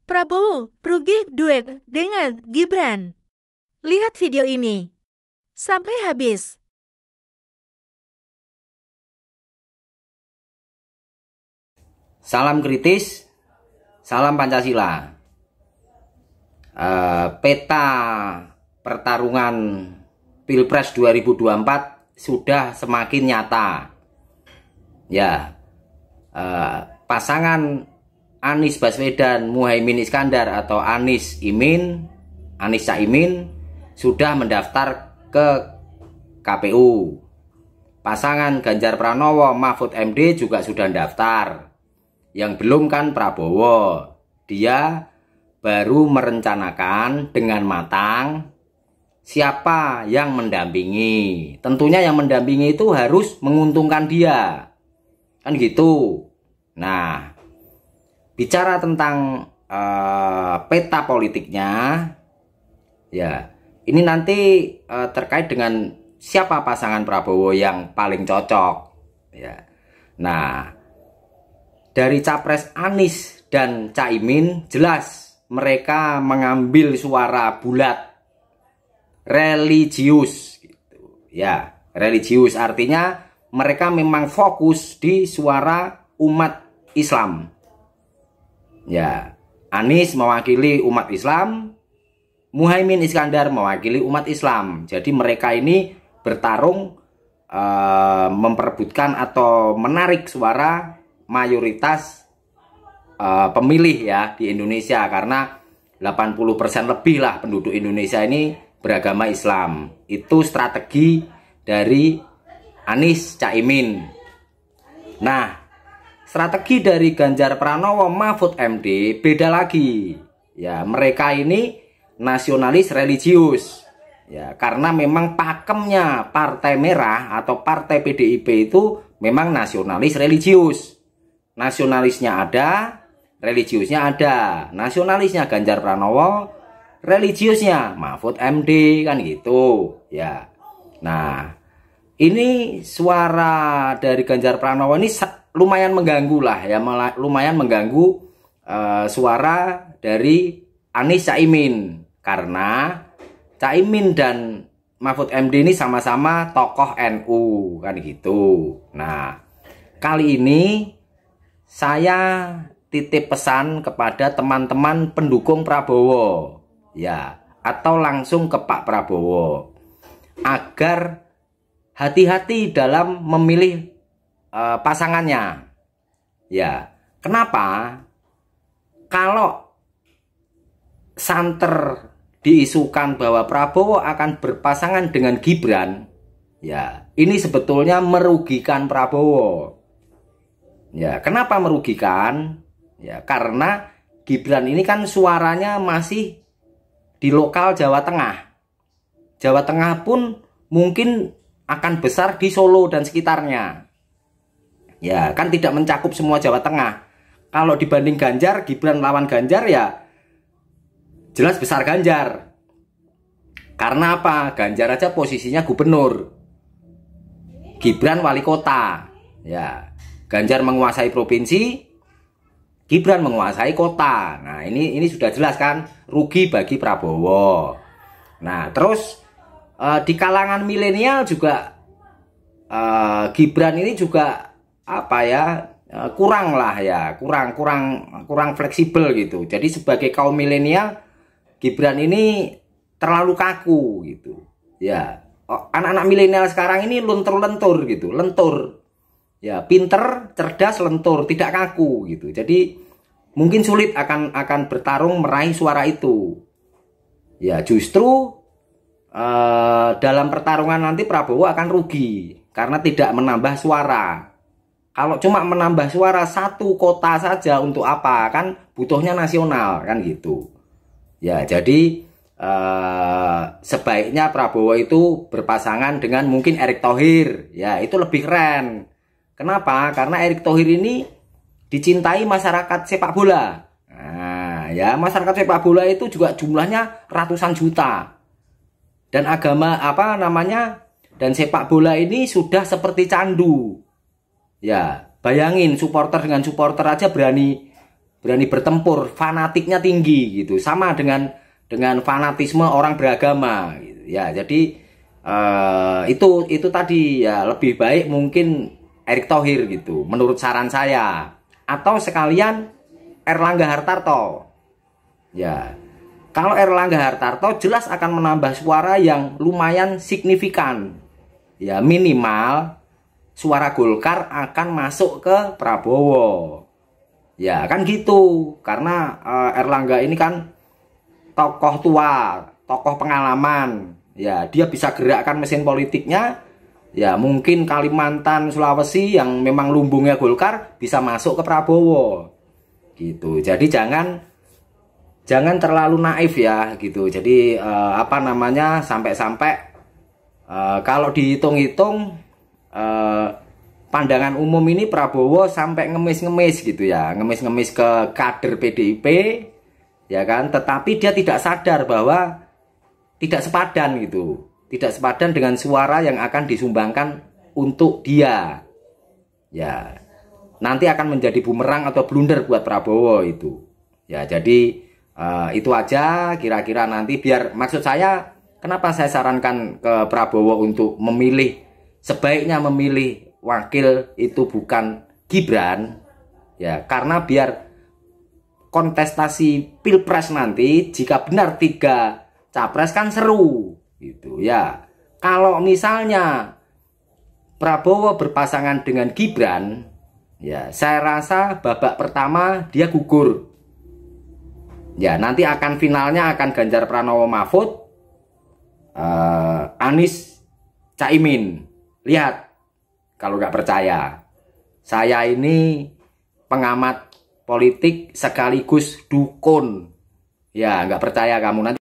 Prabowo rugi duet dengan Gibran. Lihat video ini sampai habis. Salam kritis, salam Pancasila. Peta pertarungan Pilpres 2024 sudah semakin nyata. Ya, pasangan Anies Baswedan Muhaimin Iskandar atau Anies Caimin sudah mendaftar ke KPU. Pasangan Ganjar Pranowo Mahfud MD juga sudah mendaftar. Yang belum kan Prabowo. Dia baru merencanakan dengan matang siapa yang mendampingi. Tentunya yang mendampingi itu harus menguntungkan dia. Kan gitu. Nah, bicara tentang peta politiknya, ya ini nanti terkait dengan siapa pasangan Prabowo yang paling cocok. Ya. Nah, dari capres Anies dan Caimin jelas mereka mengambil suara bulat religius, gitu. Ya, religius artinya mereka memang fokus di suara umat Islam. Ya, Anies mewakili umat Islam, Muhaimin Iskandar mewakili umat Islam. Jadi mereka ini bertarung memperebutkan atau menarik suara mayoritas pemilih ya di Indonesia, karena 80% lebih lah penduduk Indonesia ini beragama Islam. Itu strategi dari Anies Caimin. Nah, strategi dari Ganjar Pranowo Mahfud MD beda lagi. Ya, mereka ini nasionalis religius. Ya, karena memang pakemnya Partai Merah atau Partai PDIP itu memang nasionalis religius. Nasionalisnya ada, religiusnya ada. Nasionalisnya Ganjar Pranowo, religiusnya Mahfud MD, kan gitu. Ya. Nah, ini suara dari Ganjar Pranowo ini lumayan mengganggu lah ya, lumayan mengganggu suara dari Anies Caimin, karena Caimin dan Mahfud MD ini sama-sama tokoh NU, kan gitu. Nah, kali ini saya titip pesan kepada teman-teman pendukung Prabowo, ya, atau langsung ke Pak Prabowo, agar hati-hati dalam memilih pasangannya. Ya, kenapa? Kalau santer diisukan bahwa Prabowo akan berpasangan dengan Gibran, ya, ini sebetulnya merugikan Prabowo. Ya, kenapa merugikan? Ya, karena Gibran ini kan suaranya masih di lokal Jawa Tengah. Jawa Tengah pun mungkin akan besar di Solo dan sekitarnya. Ya, kan tidak mencakup semua Jawa Tengah. Kalau dibanding Ganjar, Gibran lawan Ganjar ya jelas besar Ganjar. Karena apa? Ganjar aja posisinya gubernur, Gibran wali kota. Ya, Ganjar menguasai provinsi, Gibran menguasai kota. Nah, ini sudah jelas kan, rugi bagi Prabowo. Nah, terus di kalangan milenial juga Gibran ini juga apa ya, kurang lah ya, kurang fleksibel gitu. Jadi sebagai kaum milenial, Gibran ini terlalu kaku gitu. Ya, anak-anak milenial sekarang ini lentur-lentur gitu, lentur. Ya, pinter, cerdas, lentur, tidak kaku gitu. Jadi mungkin sulit akan bertarung meraih suara itu. Ya, justru dalam pertarungan nanti Prabowo akan rugi karena tidak menambah suara. Kalau cuma menambah suara satu kota saja untuk apa? Kan butuhnya nasional, kan gitu. Ya, jadi sebaiknya Prabowo itu berpasangan dengan mungkin Erick Thohir. Ya, itu lebih keren. Kenapa? Karena Erick Thohir ini dicintai masyarakat sepak bola. Nah, ya, masyarakat sepak bola itu juga jumlahnya ratusan juta. Dan agama apa namanya? Dan sepak bola ini sudah seperti candu. Ya, bayangin supporter dengan supporter aja berani berani bertempur, fanatiknya tinggi gitu, sama dengan fanatisme orang beragama gitu ya. Jadi itu tadi ya, lebih baik mungkin Erick Thohir gitu menurut saran saya, atau sekalian Erlangga Hartarto ya. Kalau Erlangga Hartarto jelas akan menambah suara yang lumayan signifikan ya, minimal suara Golkar akan masuk ke Prabowo ya, kan gitu. Karena Erlangga ini kan tokoh tua, tokoh pengalaman ya, dia bisa gerakkan mesin politiknya ya. Mungkin Kalimantan, Sulawesi yang memang lumbungnya Golkar bisa masuk ke Prabowo gitu. Jadi jangan terlalu naif ya gitu. Jadi sampai-sampai kalau dihitung-hitung pandangan umum ini Prabowo sampai ngemis-ngemis gitu ya, ngemis-ngemis ke kader PDIP ya kan, tetapi dia tidak sadar bahwa tidak sepadan gitu, tidak sepadan dengan suara yang akan disumbangkan untuk dia ya. Nanti akan menjadi bumerang atau blunder buat Prabowo itu ya. Jadi itu aja kira-kira nanti, biar, maksud saya kenapa saya sarankan ke Prabowo untuk memilih, sebaiknya memilih wakil itu bukan Gibran ya, karena biar kontestasi pilpres nanti jika benar 3 capres kan seru gitu ya. Kalau misalnya Prabowo berpasangan dengan Gibran ya, saya rasa babak pertama dia gugur ya. Nanti akan finalnya akan Ganjar Pranowo Mahfud, Anies Caimin. Lihat, kalau nggak percaya, saya ini pengamat politik sekaligus dukun ya. Nggak percaya kamu, nanti